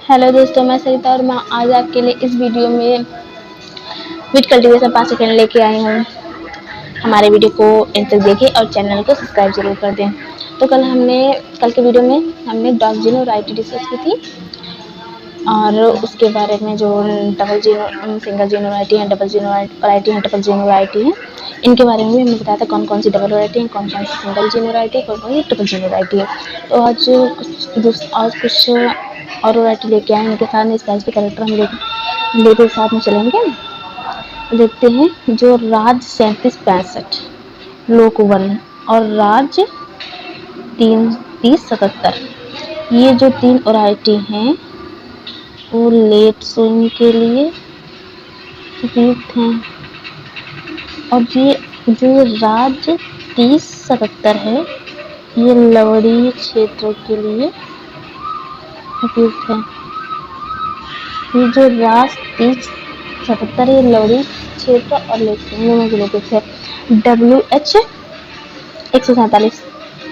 Hello दोस्तों, मैं सरिता और मैं आज आपके लिए इस वीडियो में वीट कल्टीवेशन 5 सेकंड लेके आई हूँ। हमारे वीडियो को एंड तक देखें और चैनल को सब्सक्राइब जरूर कर दें। तो कल के वीडियो में हमने डॉग जीनो वैरायटी डिस्कस की थी और उसके बारे में जो डबल जीनो सिंगल जीनो वैरायटी है, डबल जीनो वैरायटी है, ट्रिपल जीनो वैरायटी है, इनके बारे में भी हमने बताया था कौन कौन सी डबल वैरायटी है, कौन कौन सी सिंगल जीनो वैरायटी है, कौन कौन सी ट्रिपल जीनो वैरायटी है। तो आज कुछ और वैरायटी लेके आए, इनके साथ स्पेसिफिक कैरेक्टर हम लेके साथ में चलेंगे। देखते हैं जो राज 3765 लोक 1 और राज 3077, ये जो 3 वैरायटी हैं वो लेट सोइंग के लिए उपयुक्त हैं। और ये जो राज 3077 है ये लवड़ी क्षेत्र के लिए उपयुक्त है। ये जो राज 3077 है ये लवड़ी क्षेत्र और दोनों के लिए उपयुक्त है। WH 147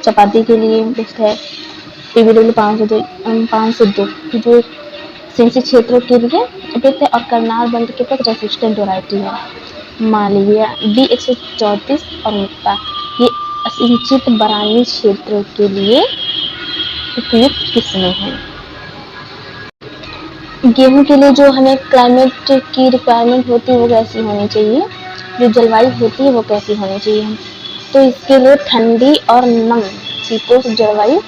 चपाती के लिए बेस्ट है। PBW 502 जो सिंसी क्षेत्र के लिए उपयुक्त है और करनाल बंद के तक रेसिस्टेंट वैरायटी है। मालविया D 134 और मुक्ता ये असिंचित बरानी क्षेत्र के लिए उपयुक्त किस्में हैं। गेहूं के लिए जो हमें क्लाइमेट की रिक्वायरमेंट होती है वो कैसी होनी चाहिए, जो जलवायु होती है वो कैसी होनी चाहिए। तो इसके लिए ठंडी और नम शीतोष्ण जलवायु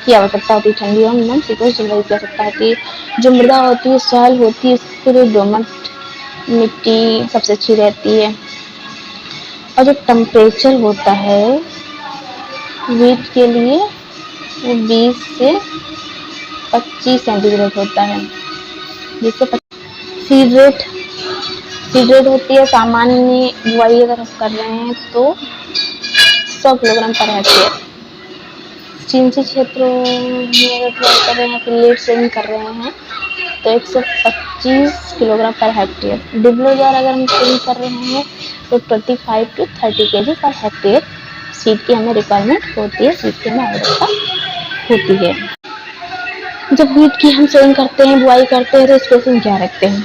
की आवश्यकता होती है। ठंडी और नम शीतोष्ण जलवायु की आवश्यकता होती है। जो मृदा होती है, सॉइल होती है, उसके लिए दोमट मिट्टी सबसे अच्छी रहती है। और जो टेम्परेचर होता है वीट के लिए वो 20 से 25 सेंटीग्रेड होता है। जिससे सीड रेट होती है सामान्य बुआई अगर हम कर रहे हैं तो 100 किलोग्राम पर हेक्टेयर। सिंची क्षेत्रों में अगर बुआई कर रहे हैं फिर लेट सोइंग कर रहे हैं तो 125 किलोग्राम पर हेक्टेयर। डिबलो द्वारा अगर हम सोइंग कर रहे हैं तो 25 to 30 kg per hectare seed की हमें रिक्वायरमेंट होती है, सीड की हमें आवश्यकता होती है। जब वीट की हम सोइंग करते हैं, बुआई करते हैं तो स्पेसिंग क्या रखते हैं।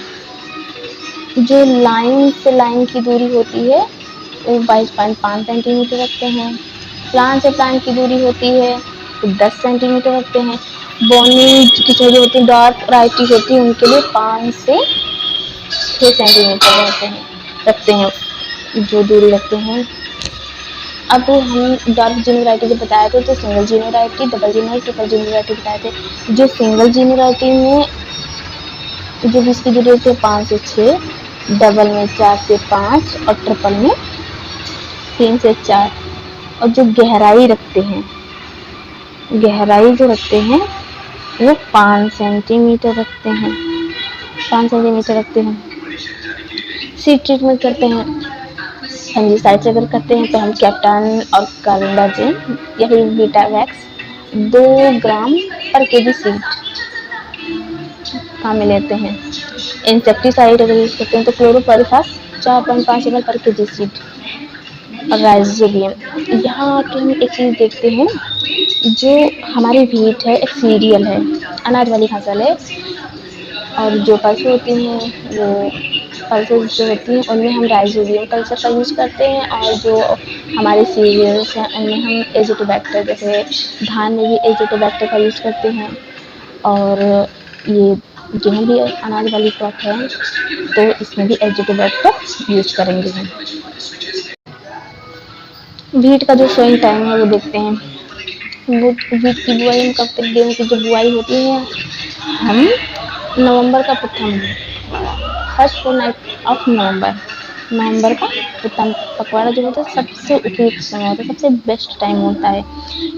जो लाइन से लाइन की दूरी होती है वो 22.5 सेंटीमीटर रखते हैं। प्लांट से प्लांट की दूरी होती है तो 10 सेंटीमीटर रखते हैं। बोनी की जो होती है डार्क वैरायटी होती है उनके लिए 5 से 6 सेंटीमीटर रखते हैं जो दूरी रखते हैं। अब हम डार्क जीनो वैरायटी जो बताए थे तो सिंगल जीनो वैरायटी, डबल जीनो, ट्रिपल जीनो वैरायटी बताए थे। जो सिंगल जीनो वैरायटी में जो 20 की दूरी होती है 5 से 6, डबल में 4 से 5 और ट्रिपल में 3 से 4। और जो गहराई जो रखते हैं वो 5 सेंटीमीटर रखते हैं। 5 सेंटीमीटर रखते हैं। सीड ट्रीटमेंट करते हैं फंजीसाइड से अगर करते हैं तो हम कैप्टन और कार्बेंडाजिम या फिर बीटावैक्स 2 ग्राम पर केजी सीड में लेते हैं। इंसेक्टिसाइड अगर यूज करते हैं तो क्लोरोपाइरिफास 4.5 ml पर केजी सीड और राइजोबियम। यहाँ आके हम एक चीज़ देखते हैं, जो हमारी वीट है एक सीरियल है, अनाज वाली फसल है और जो पल्स होती हैं वो पल्सेस जो होती हैं उनमें हम राइजोबियम कल्चर का यूज़ करते हैं और जो हमारे सीरियल्स हैं उनमें हम एजोटोबैक्टर, जैसे धान में भी एजोटोबैक्टर का यूज़ करते हैं। और ये गेहूँ भी अनाज वाली क्रॉप है तो इसमें भी एजोटोबैक्टर यूज करेंगे हम। वीट का जो सोइंग टाइम है वो देखते हैं। वीट की बुआई हम कब तक, गेहूँ की जो बुआई होती है हम नवंबर का प्रथम फर्स्ट नाइट ऑफ नवंबर का प्रथम पखवाड़ा जो होता है सबसे उपयुक्त समय होता है, सबसे बेस्ट टाइम होता है।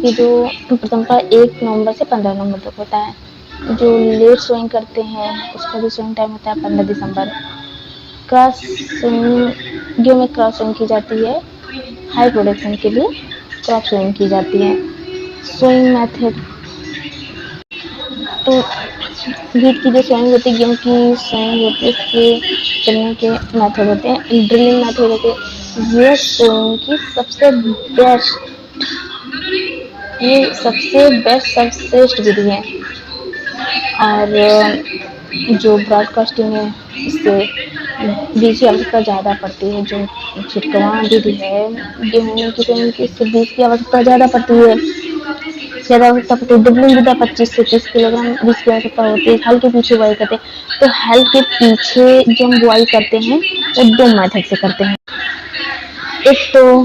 ये जो प्रथम का 1 नवंबर से 15 नवंबर तक होता है। जो लेट सोइंग करते हैं उसका जो सोइंग टाइम होता है 15 दिसंबर। क्रॉस सोइंग गेहूँ में क्रॉस सोइंग की जाती है, हाई प्रोडक्शन के लिए क्रॉप सोइंग की जाती है। सोइंग मेथड तो वीट की जो सोइंग होती है, गेहूँ की सोइंग होती है, उसके चलने के मेथड होते हैं, ड्रिलिंग मेथड होते हैं। ये सोइंग की सबसे बेस्ट सर्वश्रेष्ठ विधि है। और जो ब्रॉडकास्टिंग है इससे बीज की आवश्यकता ज़्यादा पड़ती है। जो छिटकवा विधि है गेहूँ की, तो इनकी इससे बीज की आवश्यकता ज़्यादा पड़ती है, ज़्यादा आवश्यकता पड़ती है। डबलिंग विधा 25 से 30 किलोग्राम बीज की आवश्यकता होती है। हल के पीछे बुआई करते हैं, तो हल के पीछे जो हम बुआई करते हैं वो 2 मेथड से करते हैं। एक तो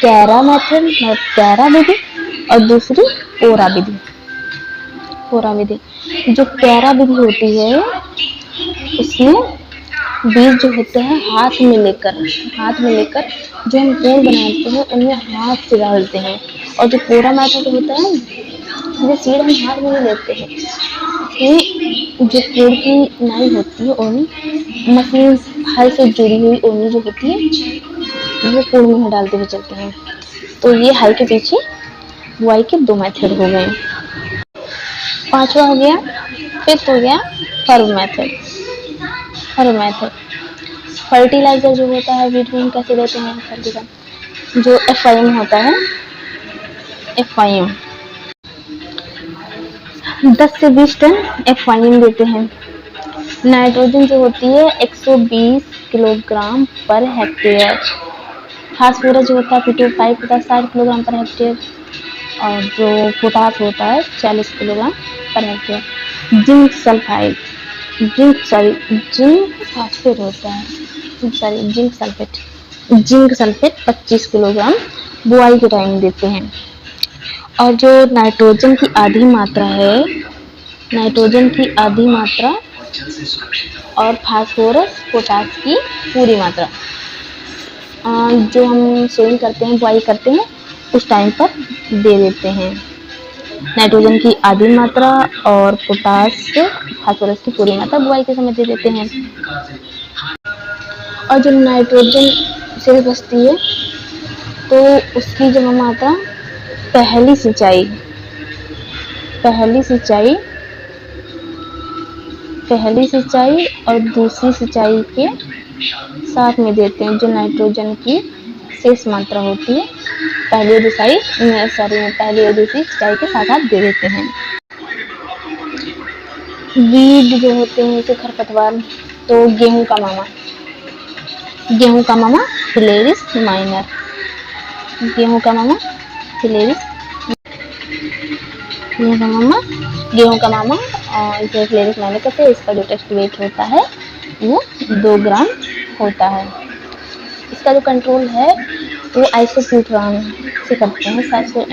कैरा मेथड, कैरा विधि, और दूसरी ओरा विधि। ओरा विधि, जो कैरा विधि होती है उसमें बीज जो होते हैं हाथ में लेकर जो हम पेड़ बनाते हैं उनमें हाथ से डालते हैं। और जो कोरा मेथड होता है जो सीड हम हाथ में लेते हैं, ये जो पेड़ की नाई होती है ओढ़नी, मशीन हल से जुड़ी हुई ओढ़नी जो होती है वो पेड़ में डालते हुए चलते हैं। तो ये हल के पीछे बुआई के 2 मेथड हो गए। 5वां हो गया, 5th हो गया फर्व मेथड। फर्टिलाइजर जो होता है विटामिन कैसे देते हैं, फर्टिलाइजर जो FIM होता है, FIM 10 से 20 टन FIM देते हैं। नाइट्रोजन जो होती है 120 किलोग्राम पर हेक्टेयर। फास्फोरस जो होता है P2O5 60 किलोग्राम पर हेक्टेयर। और जो पोटास होता है 40 kilogram per hectare. Zinc sulphide, zinc phosphate होता है, जिंक सल्फेट 25 किलोग्राम बुआई के टाइम देते हैं। और जो नाइट्रोजन की आधी मात्रा है, और फास्फोरस पोटास की पूरी मात्रा जो हम सोइंग करते हैं, बुआई करते हैं उस टाइम पर दे देते हैं। नाइट्रोजन की आधी मात्रा और पोटास फास्फोरस की पूरी मात्रा बुआई के समय दे देते हैं। और जब नाइट्रोजन से बचती है तो उसकी जमा मात्रा पहली सिंचाई और दूसरी सिंचाई के साथ में देते हैं। जो नाइट्रोजन की शेष मात्रा होती है पहली और दूसरी सिंचाई के साथ दे देते हैं। वीड जो होते हैं जैसे खरपतवार, तो गेहूं का मामा फिलेरिस माइनर, गेहूं का मामा फिलेरिस माइनर कहते हैं। इसका जो टेस्ट वेट होता है वो 2 ग्राम होता है। इसका जो कंट्रोल है वो आइसोप्यूट्रॉन से करते हैं। 700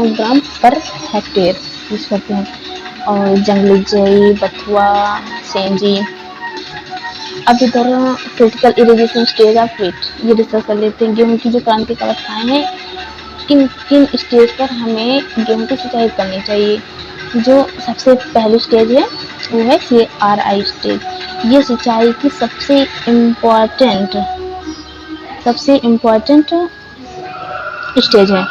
ग्राम पर हेक्टेयर यूज करते हैं। और जंगली जई, बथुआ, सेंजी। अब इधर critical irrigation stage of wheat ये डिस्कस कर लेते हैं। गेहूं की जो क्रांतिक अवस्थाएं हैं, किन स्टेज पर हमें गेहूं की सिंचाई करनी चाहिए। जो सबसे पहली स्टेज है वो है CRI स्टेज। ये सिंचाई की सबसे इम्पोर्टेंट स्टेज है।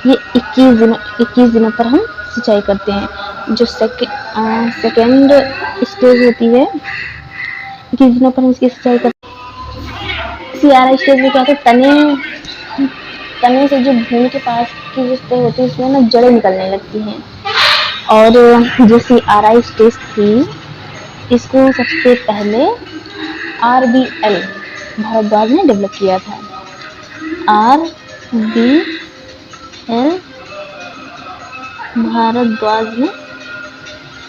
ये 21 दिनों पर हम सिंचाई करते हैं। जो सेकेंड स्टेज होती है 21 दिनों पर हम इसकी सिंचाई करते हैं। CRI स्टेज में क्या होता है, तने से जो भूमि के पास की जो स्टेज होती है उसमें ना जड़ें निकलने लगती हैं। और जो CRI स्टेज थी इसको सबसे पहले RBL भारद्वाज ने डेवलप किया था। RBL भारद्वाज ने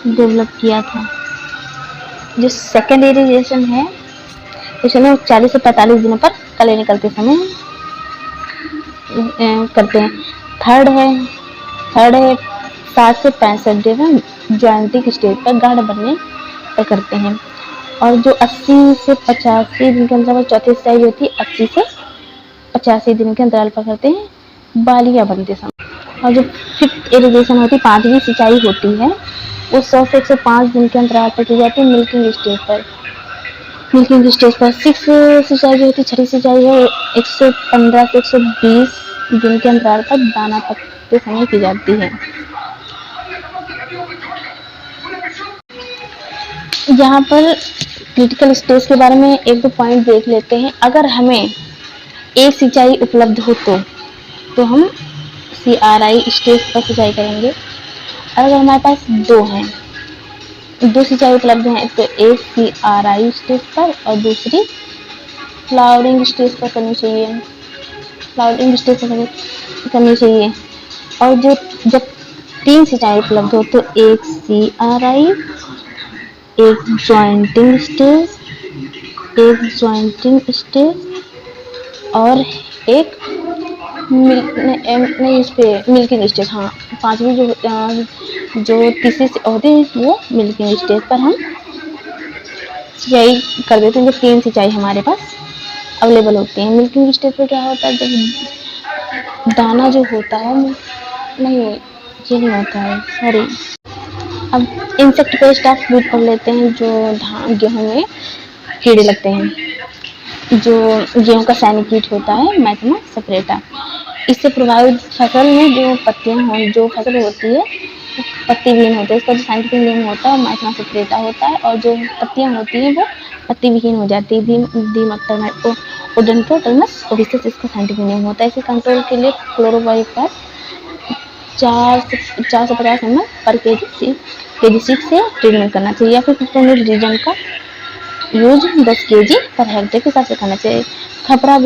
डेवलप किया था। जो सेकेंड इरिगेशन है इसमें 40 से 45 दिनों पर कले निकलते समय करते हैं। थर्ड है 60 से 65 दिन ज्वाइंटिंग स्टेज पर गाढ़ बनने पर करते हैं। और जो 80 से 85 दिन के अंतराल पर चौथी सिंचाई होती है, 80 से 85 दिन के अंतराल पर करते हैं बालियां बनते समय। और जो 5th इरिगेशन होती है, 5वीं सिंचाई होती है, वो 100 से 105 दिन के अंतराल पर की जाती है मिल्किंग स्टेज पर। 6 सिंचाई जो होती है, 6ठी सिंचाई है 115 से 120 दिन के अंतराल पर दाना पकते समय की जाती है। यहाँ पर क्रिटिकल स्टेज के बारे में 1-2 पॉइंट देख लेते हैं। अगर हमें एक सिंचाई उपलब्ध हो तो हम CRI स्टेज पर सिंचाई करेंगे। अगर हमारे पास 2 हैं, 2 सिंचाई उपलब्ध हैं, तो एक CRI स्टेज पर और दूसरी फ्लावरिंग स्टेज पर करनी चाहिए, फ्लावरिंग स्टेज पर करनी चाहिए। और जो जब 3 सिंचाई उपलब्ध हो तो एक CRI, एक जॉइंटिंग स्टेज और एक मिल्किंग स्टेज। हाँ, पांचवी जो तीसरी होती है वो मिल्किंग स्टेज पर हम सिंचाई कर देते हैं जब 3 सिंचाई हमारे पास अवेलेबल होती हैं। मिल्किंग स्टेज पर क्या होता है, जब दाना जो होता है, नहीं ये नहीं होता है, सॉरी। अब इंसेक्ट पेस्ट ऑफ वीट पढ़ लेते हैं। जो गेहूँ में कीड़े लगते हैं, जो गेहूँ का सैनिक कीट होता है मैथमा सेपरेटा, इससे प्रभावित फसल में जो फसल होती है पत्ती विहीन होती है, इसका जो साइंटिफिक नेम होता है मैथमा सेपरेटा होता है। और जो पत्तियाँ होती हैं वो पत्ती विहीन हो जाती है, ओडोंटोटर्मस ओविसेस इसका साइंटिफिक नेम होता है। इसे कंट्रोल के लिए क्लोरोवाइफास 450 ml पर केजी सीड से ट्रीटमेंट करना चाहिए, या फिर पिप्रोनिल रीजन का यूज 10 kg पर हेक्टेयर के हिसाब से करना चाहिए। खपरा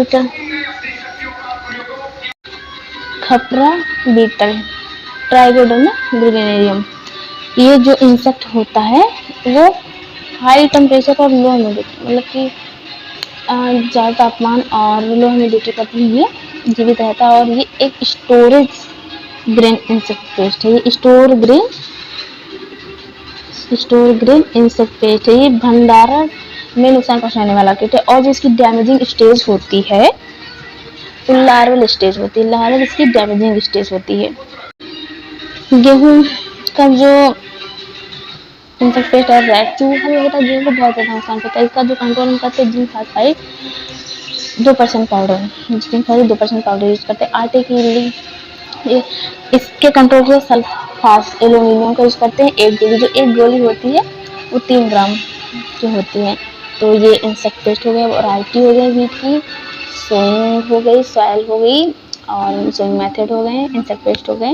बीटल ट्राइगोडर्मा ग्रेनेरियम, ये जो इंसेक्ट होता है वो हाई टेम्परेचर और लो ह्यूमिडिटी, मतलब कि ज़्यादा तापमान और लो ह्यूमिडिटी पर भी ये जीवित रहता है। और ये एक स्टोरेज ग्रेन इंसेक्ट पेस्ट है, ये स्टोर ग्रेन इंसेक्ट पेस्ट है। ये भंडारण में नुकसान पहुंचाने वाला कीट है। और जो इसकी डैमेजिंग स्टेज होती है तो लार्वल स्टेज होती है, लार्वल इसकी डैमेजिंग स्टेज होती है। गेहूं का जो इंसेक्ट पेस्ट है रेड चूहा जो होता है, गेहूं को बहुत ज़्यादा नुकसान करता है। इसका जो कंट्रोल हम करते हैं zinc phosphide 2% powder, zinc phosphide 2% powder use करते हैं। आटे के लिए इसके कंट्रोल के सल्फास एल्यूमिनियम का यूज करते हैं 1 गोली, जो 1 गोली होती है वो 3 ग्राम की होती है। तो ये इंसेक्ट पेस्ट हो गया, वैरायटी हो गई वीट की, सोइंग हो गई, सॉइल हो गई और सोइंग मेथड हो गए, इंसेक्ट पेस्ट हो गए।